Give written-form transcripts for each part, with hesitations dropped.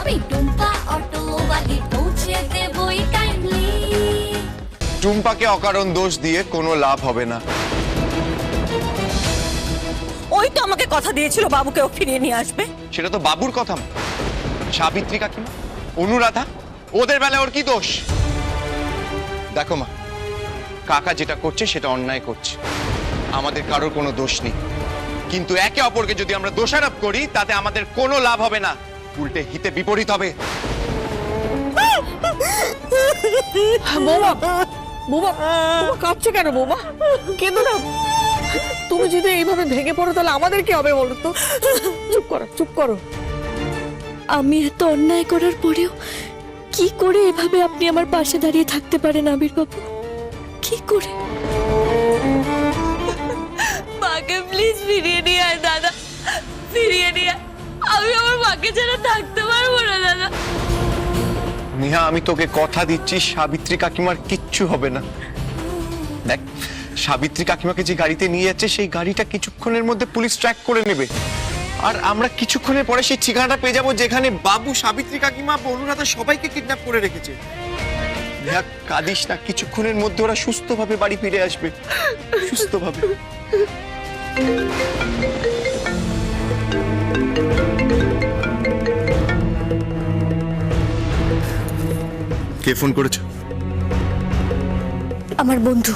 আমি টুম্পা অটোওয়ালি পৌঁছে দেবই টাইমলি। টুম্পাকে অকারণ দোষ দিয়ে কোনো লাভ হবে না। ওই তো আমাকে কথা দিয়েছিল বাবুকেও ফিরিয়ে নিয়ে আসবে। সেটা তো বাবুর কথা। সাবিত্রী কাকিমা, অনুরাধা, ওদের বেলায় ওর কি দোষ? দেখো মা, কাকা যেটা করছে সেটা অন্যায় করছে, আমাদের কারোর কোনো দোষ নেই। কিন্তু একে অপরকে যদি আমরা দোষারোপ করি তাতে আমাদের কোনো লাভ হবে না, উল্টে হিতে বিপরীত হবে। বৌমা, বৌমা, বৌমা কাঁদছো কেন বৌমা? কেঁদো না। তুমি যদি এইভাবে ভেঙে পড়ো তাহলে আমাদের কি হবে বলো তো? চুপ করো, চুপ করো। আমি এত অন্যায় করার পরেও কি করে এভাবে আপনি আমার পাশে দাঁড়িয়ে থাকতে পারেন আবির বাবু? কি করে? মাকে প্লিজ ফিরিয়ে নিয়ে আয় দাদা, ফিরিয়ে নিয়ে আয়। আমি আমার মাকে ছাড়া থাকতে পারবো না দাদা। নেহা, আমি তোকে কথা দিচ্ছি সাবিত্রী কাকিমার কিচ্ছু হবে না। দেখ, সাবিত্রী কাকিমাকে যে গাড়িতে নিয়ে যাচ্ছে সেই গাড়িটা কিছুক্ষণের মধ্যে পুলিশ ট্র্যাক করে নেবে, আর আমরা কিছুক্ষণের পরে সেই ঠিকানাটা পেয়ে যাবো যেখানে বাবু, সাবিত্রী কাকিমা, অনুরাধা সবাইকে কিডন্যাপ করে রেখেছে। নেহা, কাঁদিস না, কিছুক্ষণের মধ্যে ওরা সুস্থভাবে বাড়ি ফিরে আসবে, সুস্থভাবে। কে ফোন করেছো? আমার বন্ধু।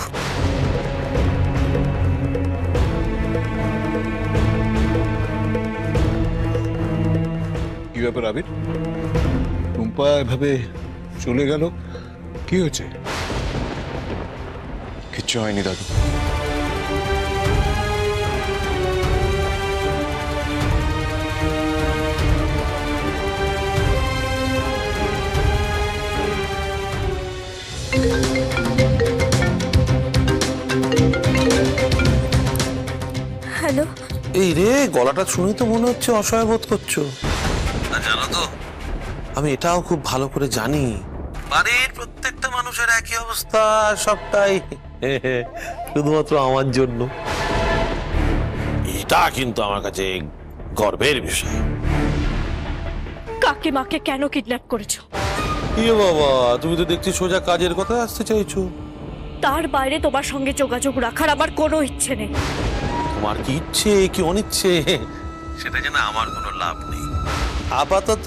কি ব্যাপার আবির? টুম্পা এভাবে চলে গেল, কি হয়েছে? কিচ্ছু হয়নি দাদু। হ্যালো। এই রে, গলাটা শুনে তো মনে হচ্ছে অসহায় বোধ করছো। জানো তো, আমি এটাও খুব ভালো করে জানি বাড়ির প্রত্যেকটা মানুষের একই অবস্থা, সবটাই শুধুমাত্র আমার জন্য। এটা কিন্তু আমার কাছে গর্বের বিষয়। কাকিমাকে কেন কিডন্যাপ করেছো? এ বাবা, তুমি তো দেখছি সোজা কাজের কথা আসতে চাইছো। তার বাইরে তোমার সঙ্গে যোগাযোগ রাখার আমার কোনো ইচ্ছে নেই। তোমার কি ইচ্ছে কি অনিচ্ছে সেটা জেনে আমার কোনো লাভ নেই। আপাতত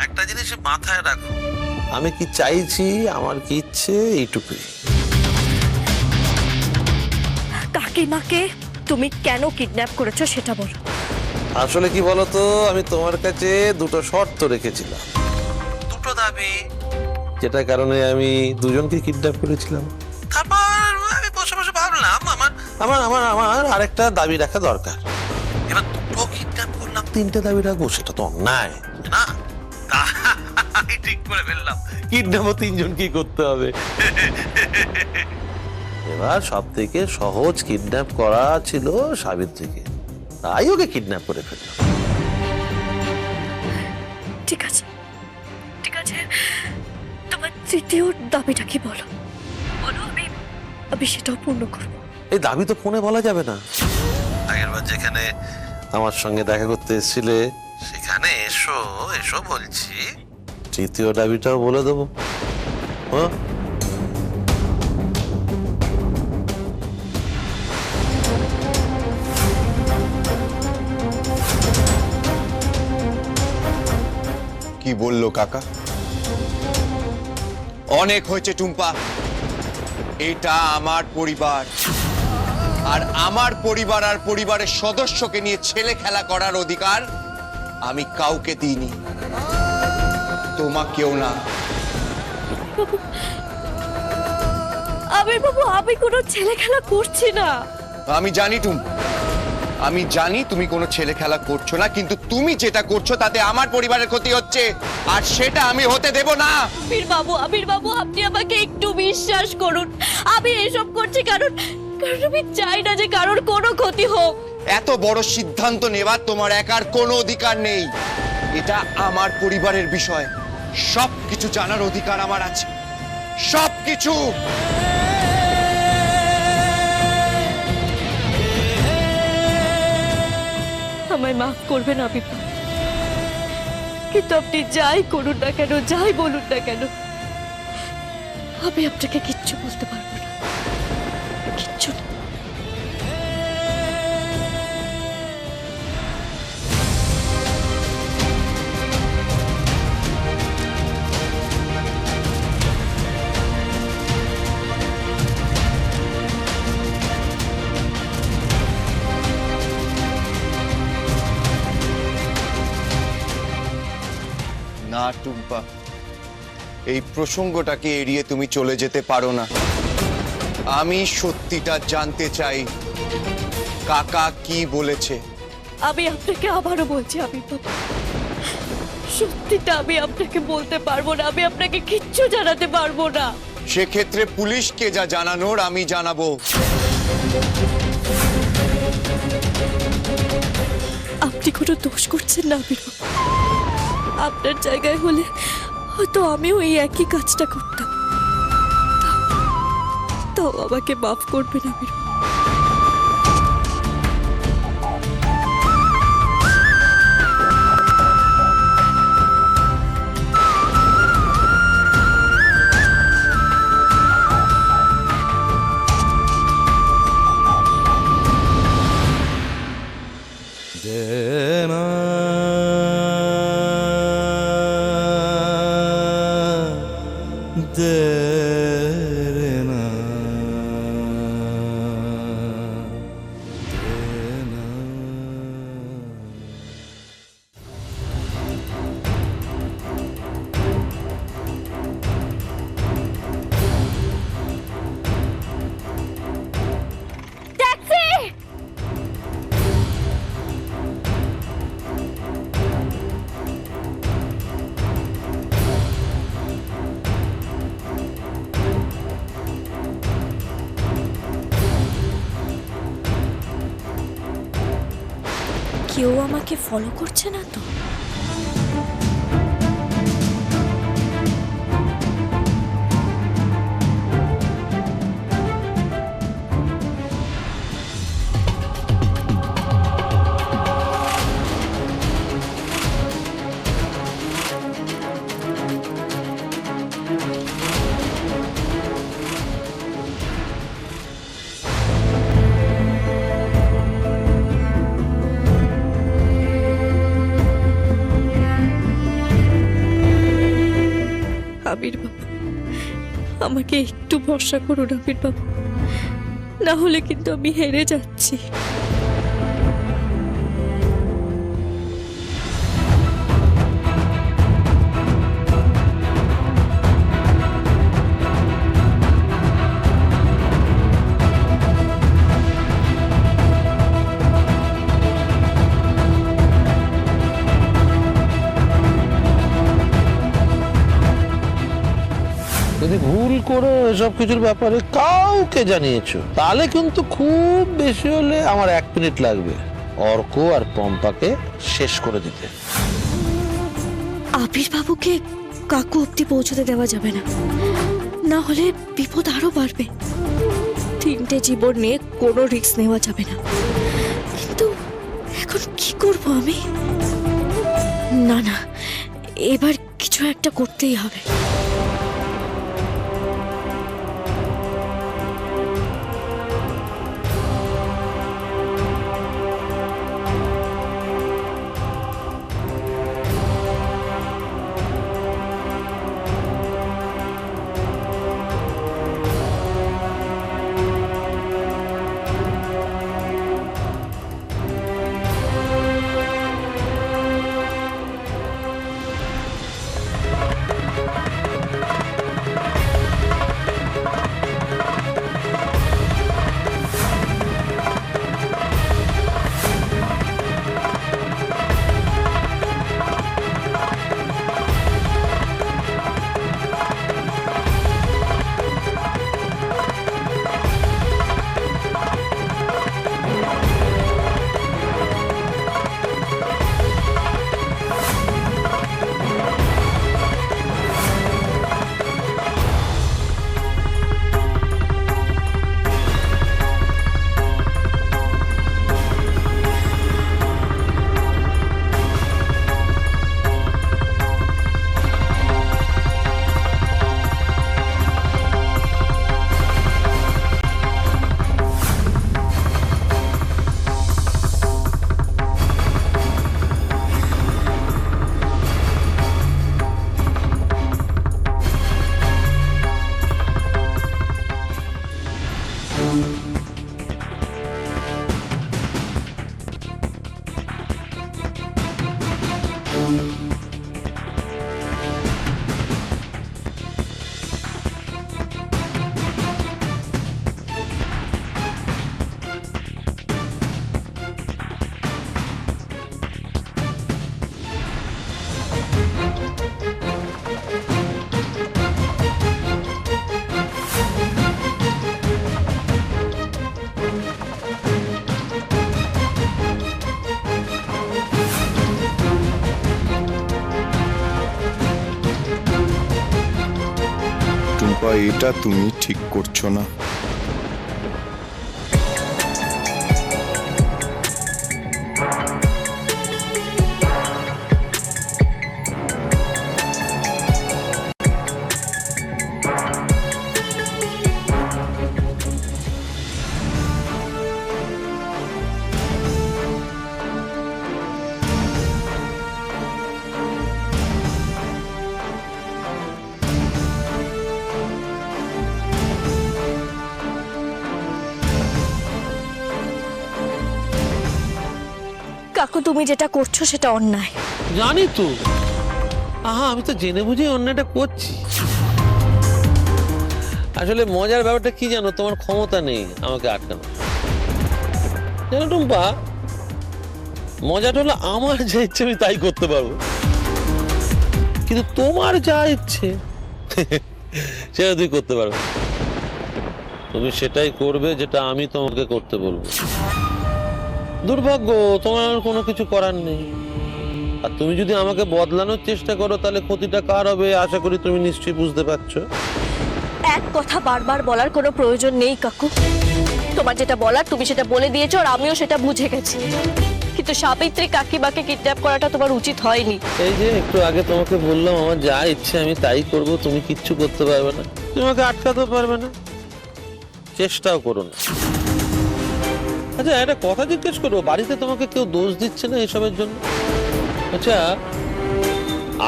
একটা জিনিস মাথায় রাখো, আমি কি চাইছি, আমার কি ইচ্ছে, এইটুকুই। কাকিমাকে তুমি কেন কিডন্যাপ করেছো সেটা বলো। আসলে কি বলতো, আমি তোমার কাছে দুটো শর্ত রেখেছিলাম, দুটো দাবি, যেটার কারণে আমি দুজনকে কিডন্যাপ করেছিলাম। তারপর আমি বসে বসে ভাবলাম আমার আমার আমার আমার আরেকটা দাবি রাখা দরকার। এবার দুটো কিডন্যাপ করলাম, তিনটে দাবি রাখবো, সেটা তো অন্যায় না। তাই ঠিক করে ফেললাম, কিডন্যাপও তিনজন কি করতে হবে। এবার সব থেকে সহজ কিডন্যাপ করা ছিল সাবিত্রীকে, তাই ওকে কিডন্যাপ করে ফেললাম। ঠিক আছে, ঠিক আছে, তোমার তৃতীয় দাবিটা কি বলো? বলো, আমি সেটাও পূর্ণ করবো। এই দাবি তো ফোনে বলা যাবে না। আগেরবার যেখানে আমার সঙ্গে দেখা করতে এসেছিলে সেখানে এসো এসো বলছি। তৃতীয় দাবিটাও বলে দেবো। হ্যাঁ, কি বললো কাকা? অনেক হয়েছে টুম্পা, এটা আমার পরিবার, আর আমার পরিবার আর পরিবারের সদস্যকে নিয়ে ছেলে খেলা করার অধিকার আমি কাউকে দিইনি, তোমাকেও না। আবির বাবু, আমি কোনো ছেলে খেলা করছি না। আমি জানি টুম্পা, আমি জানি তুমি কোনো ছেলে খেলা করছো না, কিন্তু তুমি যেটা করছো তাতে আমার পরিবারের ক্ষতি হচ্ছে, আর সেটা আমি হতে দেব না। আবির বাবু, আপনি আমাকে একটু বিশ্বাস করুন। আমি এসব করছি কারণ আমি চাই না যে কারোর কোনো ক্ষতি হোক। এত বড় সিদ্ধান্ত নেওয়ার তোমার একার কোনো অধিকার নেই, এটা আমার পরিবারের বিষয়, সবকিছু জানার অধিকার আমার আছে, সবকিছু। আমায় মাফ করবেন আবির বাবু, কিন্তু আপনি যাই করুন না কেন, যাই বলুন না কেন, আমি আপনাকে কিচ্ছু বলতে পারবো না, কিচ্ছু না। না টুম্পা, এই প্রসঙ্গটাকে এড়িয়ে তুমি চলে যেতে পারো না। আমি সত্যিটা জানতে চাই, কাকা কি বলেছে। আমি আপনাকে আবারও বলছি আবির বাবু, সত্যিটা আমি আপনাকে বলতে পারবো না, আমি আপনাকে কিচ্ছু জানাতে পারবো না। সেক্ষেত্রে পুলিশকে যা জানানোর আমি জানাবো। আপনি কোনো দোষ করছেন না আবির বাবু, আপনার জায়গায় হলে হয়তো আমিও এই একই কাজটা করতাম। তাও আমাকে মাফ করবেন আবির বাবু। কেউ আমাকে ফলো করছে না তো? আবির বাবু, আমাকে একটু ভরসা করুন আবির বাবু, না হলে কিন্তু আমি হেরে যাচ্ছি। যদি ভুল করে এসব কিছুর ব্যাপারে কাউকে জানিয়েছো, তাহলে কিন্তু খুব বেশি হলে আমার 1 মিনিট লাগবে অর্ক আর পম্পাকে শেষ করে দিতে। আবির বাবুকে কাকু অব্দি পৌঁছতে দেওয়া যাবে না, না হলে বিপদ আরো বাড়বে। 3টে জীবন নিয়ে কোনো রিস্ক নেওয়া যাবে না। কিন্তু এখন কি করব আমি? না না, এবার কিছু একটা করতেই হবে। টুম্পা, এটা তুমি ঠিক করছো না। কাকু তুমি যেটা করছো সেটা অন্যায়। জানি তো, আমি তো জেনে বুঝে অন্যটা করছি। আসলে মজার ব্যাপারটা কি জানো, তোমার ক্ষমতা নেই আমাকে আটকানো। জানো টুম্পা, মজাটা হলো আমার যা ইচ্ছে আমি তাই করতে পারবো, কিন্তু তোমার যা ইচ্ছে সেটা তুই করতে পারবে। তুমি সেটাই করবে যেটা আমি তোমাকে করতে বলবো। দুর্ভাগ্য, তোমার কোনো কিছু করার নেই। আর তুমি যদি আমাকে বদলানোর চেষ্টা করো তাহলে ক্ষতিটা কার হবে আশা করি তুমি নিশ্চয়ই বুঝতে পারছো। এক কথা বারবার বলার কোনো প্রয়োজন নেই কাকু। তোমার যেটা বলার তুমি সেটা বলে দিয়েছো, আর আমিও সেটা বুঝে গেছি। কিন্তু সাবিত্রী কাকিমাকে কিডন্যাপ করাটা তোমার উচিত হয়নি। এই যে একটু আগে তোমাকে বললাম আমার যা ইচ্ছে আমি তাই করব, তুমি কিচ্ছু করতে পারবে না, তুমি আমাকে আটকাতেও পারবে না, চেষ্টাও করো না। আচ্ছা একটা কথা জিজ্ঞেস করবো, বাড়িতে তোমাকে কেউ দোষ দিচ্ছে না এসবের জন্য? আচ্ছা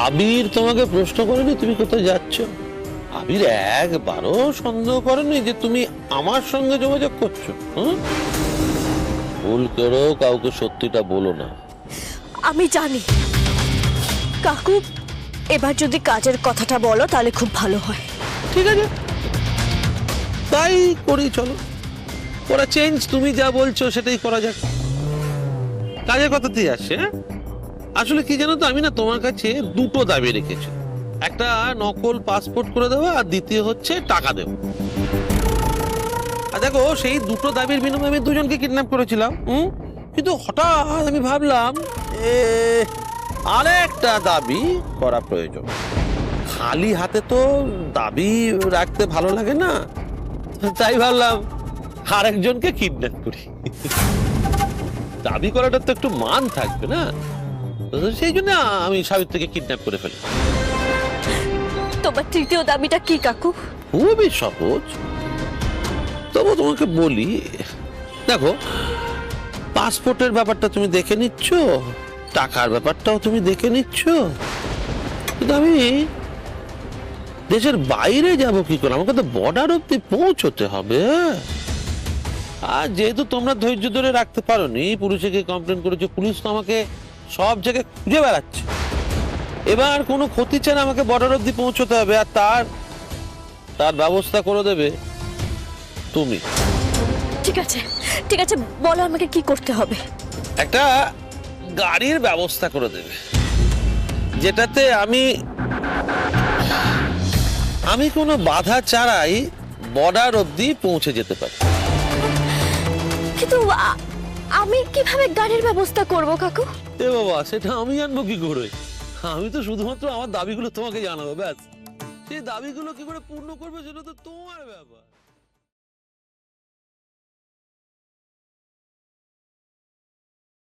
আবির তোমাকে প্রশ্ন করেনি তুমি কোথায় যাচ্ছ? আবির একবারও সন্দেহ করেনি যে তুমি আমার সঙ্গে যোগাযোগ করছো? ভুল করো, কাউকে সত্যিটা বলো না। আমি জানি কাকু, এবার যদি কাজের কথাটা বলো তাহলে খুব ভালো হয়। ঠিক আছে তাই করি, চলো ওরা চেঞ্জ, তুমি যা বলছো সেটাই করা যাক। কাজের কথাতেই আসে। আসলে কি জানো তো, আমি না তোমার কাছে দুটো দাবি রেখেছি। একটা নকল পাসপোর্ট করে দেবো, আর দ্বিতীয় হচ্ছে টাকা দেবো। আর দেখো সেই দুটো দাবির বিনিময়ে আমি দুজনকে কিডন্যাপ করেছিলাম, কিন্তু হঠাৎ আমি ভাবলাম আরেকটা দাবি করা প্রয়োজন। খালি হাতে তো দাবি রাখতে ভালো লাগে না, তাই ভাবলাম আরেকজনকে কিডন্যাপ করি। দাবি করাটা তো একটু মান থাকবে না, সেই জন্য আমি সাবিত্রীকে কিডন্যাপ করে ফেলি। তোমার তৃতীয় দাবিটা কি কাকু? খুবই সহজ, তবু তোমাকে বলি। দেখো পাসপোর্টের ব্যাপারটা তুমি দেখে নিচ্ছ, টাকার ব্যাপারটাও তুমি দেখে নিচ্ছ, কিন্তু আমি দেশের বাইরে যাব কি করে? আমাকে তো বর্ডার অব্দি পৌঁছতে হবে। আর যেহেতু তোমরা ধৈর্য ধরে রাখতে পারোনি, পুলিশে গিয়ে কমপ্লেন করেছো, পুলিশ তো আমাকে সব জায়গায় খুঁজে বেড়াচ্ছে। এবার কোনো ক্ষতি চান আমাকে বর্ডার অব্দি পৌঁছতে হবে, আর তার ব্যবস্থা করে দেবে তুমি। ঠিক আছে ঠিক আছে, বলো আমাকে কি করতে হবে। একটা গাড়ির ব্যবস্থা করে দেবে, যেটাতে আমি কোনো বাধা ছাড়াই বর্ডার অব্দি পৌঁছে যেতে পারি। কিন্তু আমি কিভাবে গাড়ির ব্যবস্থা করব কাকু? এ বাবা, সেটা আমি জানবো কি করে? আমি তো শুধুমাত্র আমার দাবিগুলো তোমাকে জানাবো, ব্যাস। সেই দাবিগুলো কি করে পূর্ণ করবে সেটা তো তোমার ব্যাপার।